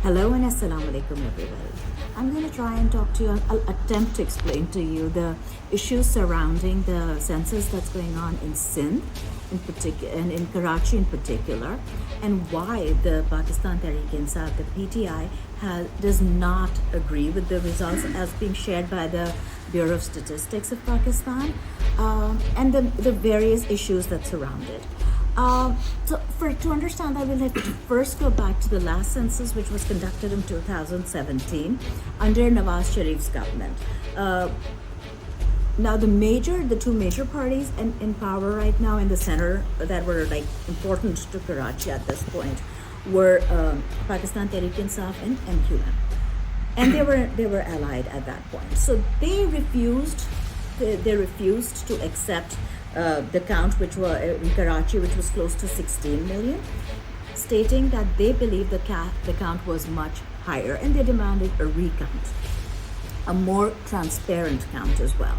Hello and assalamu alaikum everybody. I'm going to try and talk to you, I'll attempt to explain to you the issues surrounding the census that's going on in Sindh in particular and in Karachi in particular, and why the Pakistan Tehreek-e-Insaf, the PTI, does not agree with the results as being shared by the Bureau of Statistics of Pakistan, and the various issues that surround it. To understand that, we'll have to first go back to the last census, which was conducted in 2017 under Nawaz Sharif's government. Now, the two major parties in power right now in the center that were like important to Karachi at this point were Pakistan Tehreek-e-Insaf and MQM, and they were allied at that point. So they refused to accept the count, which were in Karachi, which was close to 16 million, stating that they believed the count was much higher, and they demanded a recount, a more transparent count as well.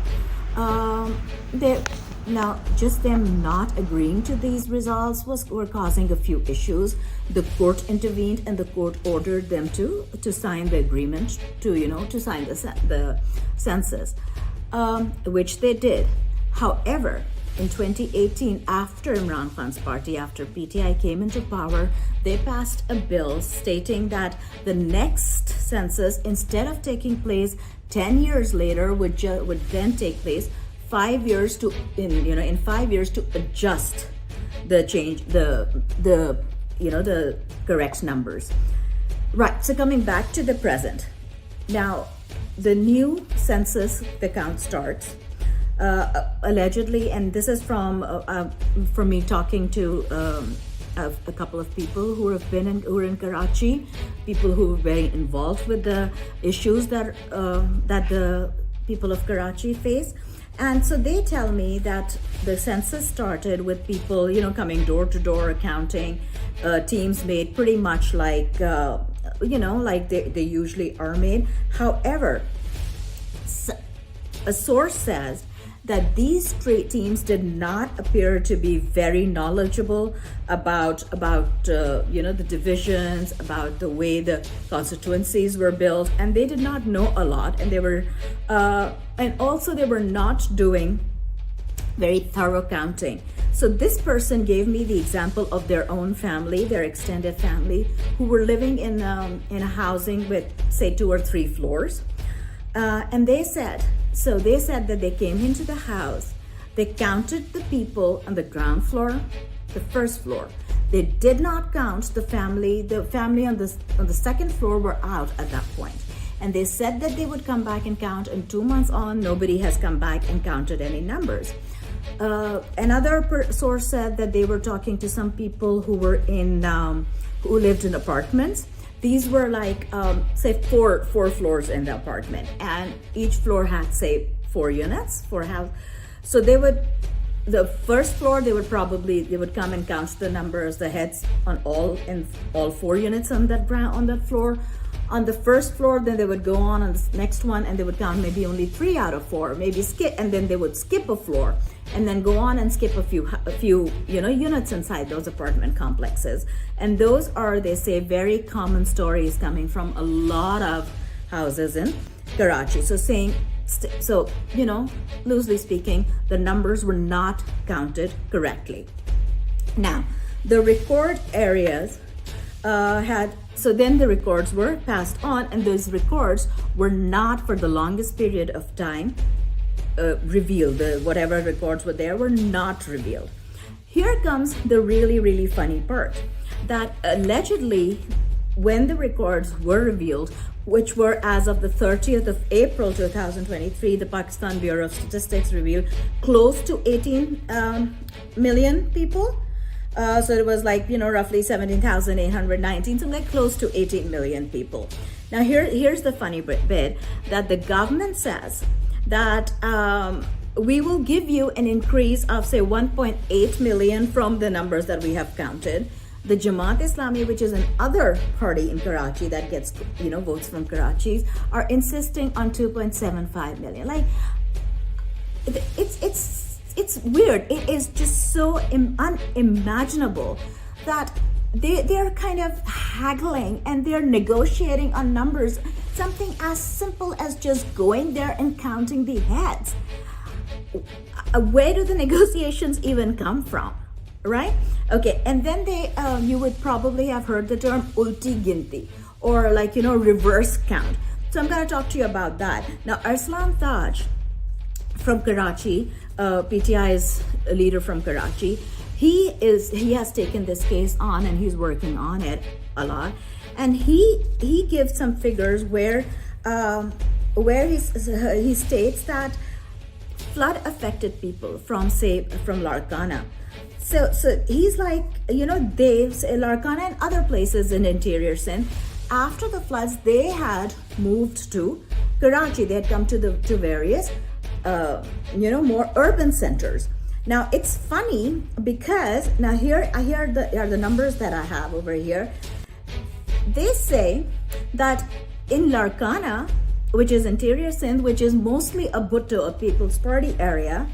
Now, just them not agreeing to these results were causing a few issues. The court intervened, and the court ordered them to sign the agreement to sign the census, which they did. However, in 2018, after Imran Khan's party, after PTI came into power, they passed a bill stating that the next census, instead of taking place 10 years later, would then take place 5 years in 5 years to adjust the change, the correct numbers. Right. So coming back to the present, now the new census, the count starts. Allegedly, and this is from me talking to a couple of people who are in Karachi, people who are very involved with the issues that the people of Karachi face. And so they tell me that the census started with people, coming door to door, accounting teams made pretty much like they usually are made. However, a source says that these teams did not appear to be very knowledgeable about the divisions, about the way the constituencies were built, and they did not know a lot, and they were not doing very thorough counting. So this person gave me the example of their own family, their extended family, who were living in a housing with, say, 2 or 3 floors, and they said that they came into the house, they counted the people on the ground floor, the first floor. They did not count the family. The family on the second floor were out at that point. And they said that they would come back and count, and 2 months on, nobody has come back and counted any numbers. Another source said that they were talking to some people who were who lived in apartments. These were like, say, four floors in the apartment, and each floor had, say, 4 units, 4 house. So the first floor, they would come and count the numbers, the heads on all 4 units on that floor. On the first floor, then they would go on the next one, and they would count maybe only 3 out of 4, maybe skip, and then they would skip a floor, and then go on and skip a few units inside those apartment complexes. And those are, they say, very common stories coming from a lot of houses in Karachi. So loosely speaking, the numbers were not counted correctly. Now, the record areas so then the records were passed on, and those records were not, for the longest period of time, revealed. Whatever records were there were not revealed. Here comes the really, really funny part, that allegedly, when the records were revealed, which were as of the 30th of April 2023, the Pakistan Bureau of Statistics revealed close to 18 million people. So it was like, roughly 17,819, something like close to 18 million people. Now here's the funny bit, that the government says that we will give you an increase of, say, 1.8 million from the numbers that we have counted. The Jamaat Islami, which is another party in Karachi that gets, votes from Karachi, are insisting on 2.75 million. Like, it's weird. It is just so unimaginable that they're kind of haggling and they're negotiating on numbers, something as simple as just going there and counting the heads. Where do the negotiations even come from, right? Okay, and then you would probably have heard the term ulti ginti, or like, reverse count. So I'm going to talk to you about that. Now, Arslan Taj from Karachi, PTI's a leader from Karachi, he has taken this case on and he's working on it a lot. And he gives some figures where he states that flood affected people from Larkana. So he's like, Larkana and other places in interior Sindh, after the floods, they had moved to Karachi. They had come to various, more urban centers. Now it's funny because now here are the numbers that I have over here. They say that in Larkana, which is interior Sindh, which is mostly a Bhutto, a People's Party area,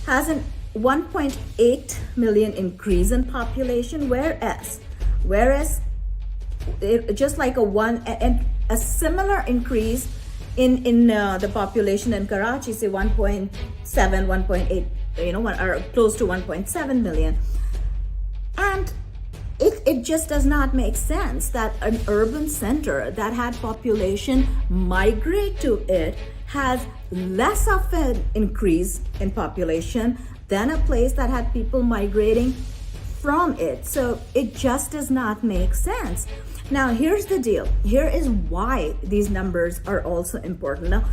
has an 1.8 million increase in population, whereas just like a similar increase in the population in Karachi, say 1.7, 1.8, or close to 1.7 million. And it just does not make sense that an urban center that had population migrate to it has less of an increase in population than a place that had people migrating from it. So it just does not make sense. Now, here's the deal. Here is why these numbers are also important. Now,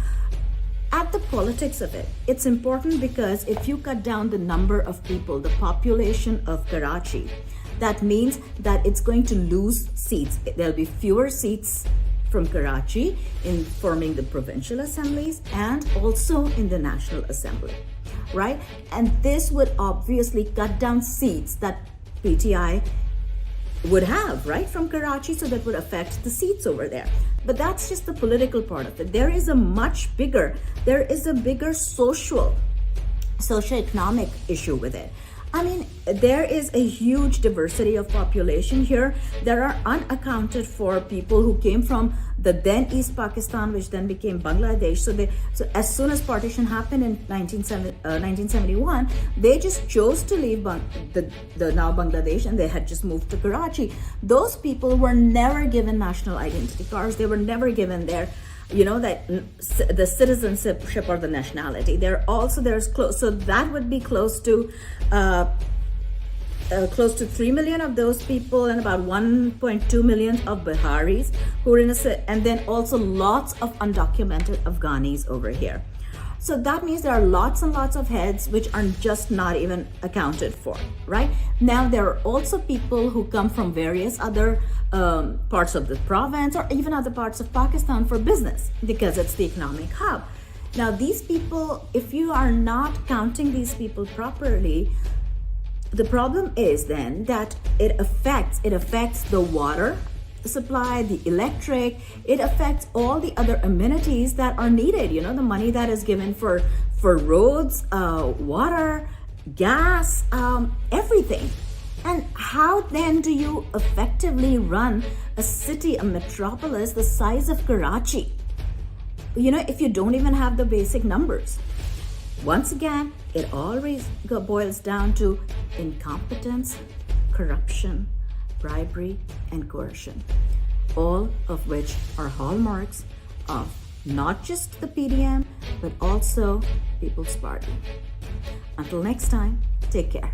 at the politics of it, it's important because if you cut down the number of people, the population of Karachi, that means that it's going to lose seats. There'll be fewer seats from Karachi in forming the provincial assemblies and also in the National Assembly, right? And this would obviously cut down seats that PTI would have, right, from Karachi, so that would affect the seats over there. But that's just the political part of it. There is a bigger socioeconomic issue with it. I mean, there is a huge diversity of population here. There are unaccounted for people who came from the then East Pakistan, which then became Bangladesh. So as soon as partition happened in 1971, they just chose to leave the now Bangladesh, and they had just moved to Karachi. Those people were never given national identity cards. They were never given the citizenship or the nationality. There's close, so that would be close to 3 million of those people, and about 1.2 million of Biharis who are and then also lots of undocumented Afghanis over here. So that means there are lots and lots of heads which are just not even accounted for, right? Now, there are also people who come from various other parts of the province or even other parts of Pakistan for business because it's the economic hub. Now, these people, if you are not counting these people properly, the problem is then that it affects the water supply, the electric, it affects all the other amenities that are needed, the money that is given for roads, water, gas, everything. And how then do you effectively run a city, a metropolis the size of Karachi, if you don't even have the basic numbers? Once again, it always boils down to incompetence, corruption, bribery, and coercion, all of which are hallmarks of not just the PDM, but also People's Party. Until next time, take care.